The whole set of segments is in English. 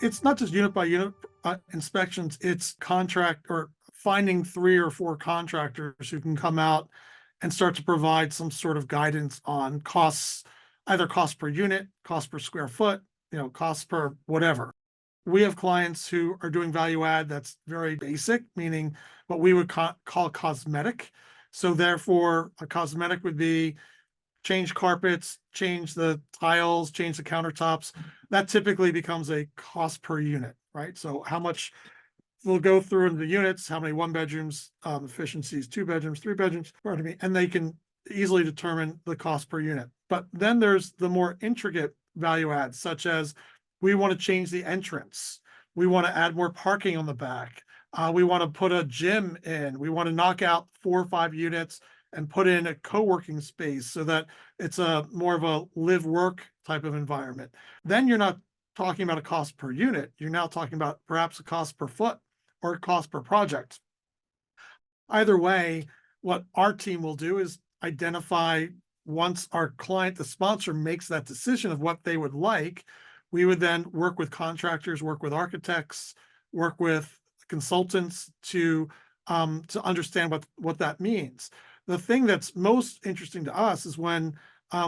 It's not just unit by unit inspections, it's contract or finding 3 or 4 contractors who can come out and start to provide some sort of guidance on costs, either cost per unit, cost per square foot, cost per whatever. We have clients who are doing value add that's very basic, meaning what we would call cosmetic. So therefore, a cosmetic would be change carpets, change the tiles, change the countertops. That typically becomes a cost per unit, right? So how much we'll go through in the units, how many one bedrooms, efficiencies, 2 bedrooms, 3 bedrooms, pardon me, and they can easily determine the cost per unit. But then there's the more intricate value adds, such as we want to change the entrance, we want to add more parking on the back, we want to put a gym in, we want to knock out 4 or 5 units and put in a co-working space so that it's a more of a live work type of environment. Then you're not talking about a cost per unit, you're now talking about perhaps a cost per foot or cost per project. Either way, what our team will do is identify, once our client, the sponsor, makes that decision of what they would like, we would then work with contractors, work with architects, work with consultants to understand what that means. The thing that's most interesting to us is when,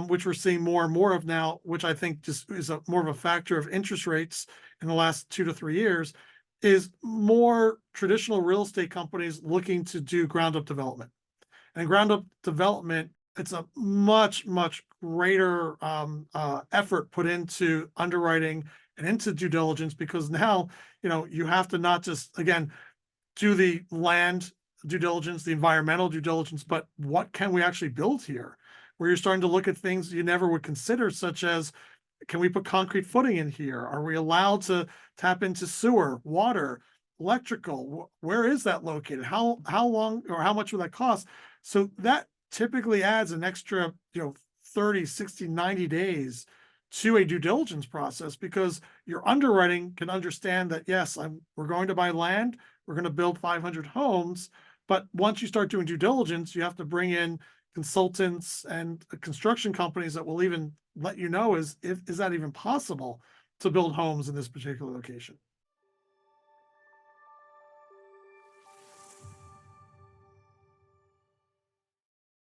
which we're seeing more and more of now, which I think just is more of a factor of interest rates in the last 2 to 3 years, is more traditional real estate companies looking to do ground up development. And ground up development, it's a much, much greater effort put into underwriting and into due diligence, because now, you have to not just, again, do the land due diligence, the environmental due diligence, but what can we actually build here? Where you're starting to look at things you never would consider, such as, can we put concrete footing in here? Are we allowed to tap into sewer, water, electrical? Where is that located? How long or how much will that cost? So that typically adds an extra, 30, 60, 90 days to a due diligence process, because your underwriting can understand that, yes, we're going to buy land, we're going to build 500 homes, but once you start doing due diligence, you have to bring in consultants and construction companies that will even let you know is that even possible to build homes in this particular location.